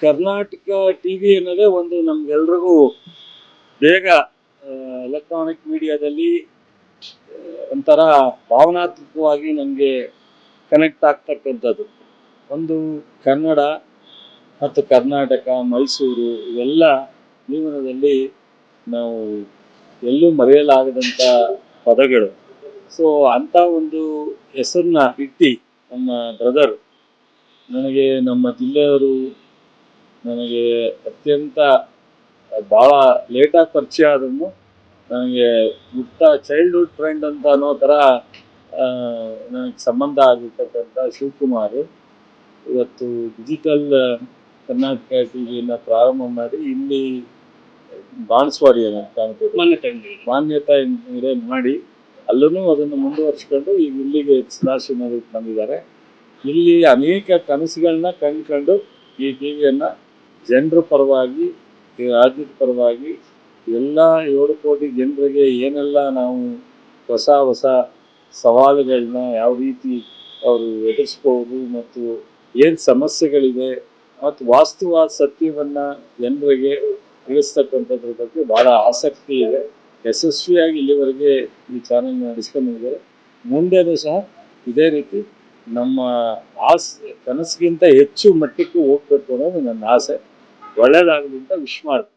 Karnataka TV ಅನ್ನೋದೇ ಒಂದು ನಮ್ಗೆಲ್ರಿಗೂ ಬೇಗ ಎಲೆಕ್ಟ್ರಾನಿಕ್ ಮೀಡಿಯಾದಲ್ಲಿ ಒಂಥರ ಭಾವನಾತ್ಮಕವಾಗಿ ನಮಗೆ ಕನೆಕ್ಟ್ ಆಗ್ತಕ್ಕಂಥದ್ದು. ಒಂದು ಕನ್ನಡ ಮತ್ತು ಕರ್ನಾಟಕ, ಮೈಸೂರು ಇವೆಲ್ಲ ಜೀವನದಲ್ಲಿ ನಾವು ಎಲ್ಲೂ ಮರೆಯಲಾಗದಂಥ ಪದಗಳು. ಸೊ ಅಂಥ ಒಂದು ಹೆಸರನ್ನ ಇಟ್ಟು ನಮ್ಮ ಬ್ರದರ್ ನನಗೆ ನಮ್ಮ ಜಿಲ್ಲೆಯವರು ನನಗೆ ಅತ್ಯಂತ ಭಾಳ ಲೇಟಾಗಿ ಪರಿಚಯ ಆದನು. ನನಗೆ ಚೈಲ್ಡ್ಹುಡ್ ಫ್ರೆಂಡ್ ಅಂತ ಅನ್ನೋ ಥರ ನನಗೆ ಸಂಬಂಧ ಆಗಿರ್ತಕ್ಕಂಥ ಶಿವಕುಮಾರ್ ಇವತ್ತು ಡಿಜಿಟಲ್ ಕರ್ನಾಟಕ ಟಿವಿಯನ್ನು ಪ್ರಾರಂಭ ಮಾಡಿ ಇಲ್ಲಿ ಬಾಣಸ್ವಾಡಿ ಮಾನ್ಯತಾ ಮಾಡಿ ಅಲ್ಲೂ ಅದನ್ನು ಮುಂದುವರಿಸ್ಕೊಂಡು ಈಗ ಇಲ್ಲಿಗೆ ಸದಾಶಿವನಗರಕ್ಕೆ ಬಂದಿದ್ದಾರೆ. ಇಲ್ಲಿ ಅನೇಕ ಕನಸುಗಳನ್ನ ಕಂಡುಕೊಂಡು ಈ ಟಿವಿಯನ್ನು ಜನರ ಪರವಾಗಿ, ರಾಜ್ಯದ ಪರವಾಗಿ ಎಲ್ಲ 7 ಕೋಟಿ ಜನರಿಗೆ ಏನೆಲ್ಲ ನಾವು ಹೊಸ ಹೊಸ ಸವಾಲುಗಳನ್ನ ಯಾವ ರೀತಿ ಅವರು ಎದುರಿಸ್ಬೋದು ಮತ್ತು ಏನು ಸಮಸ್ಯೆಗಳಿದೆ ಮತ್ತು ವಾಸ್ತವಾದ ಸತ್ಯವನ್ನು ಜನರಿಗೆ ತಿಳಿಸ್ತಕ್ಕಂಥದ್ರ ಬಗ್ಗೆ ಭಾಳ ಆಸಕ್ತಿ ಇದೆ. ಯಶಸ್ವಿಯಾಗಿ ಇಲ್ಲಿವರೆಗೆ ಈ ಚಾನೆಲ್ ನಡೆಸ್ಕೊಂಡಿದ್ದಾರೆ. ಮುಂದೆನೂ ಸಹ ಇದೇ ರೀತಿ ನಮ್ಮ ಕನಸಿಗಿಂತ ಹೆಚ್ಚು ಮಟ್ಟಕ್ಕೆ ಹೋಗ್ಬೇಕು ಅನ್ನೋದು ನನ್ನ ಆಸೆ. ಒಳ್ಳೆಯದಾಗಲಿ ಅಂತ ವಿಶ್ ಮಾಡ್ತೀನಿ.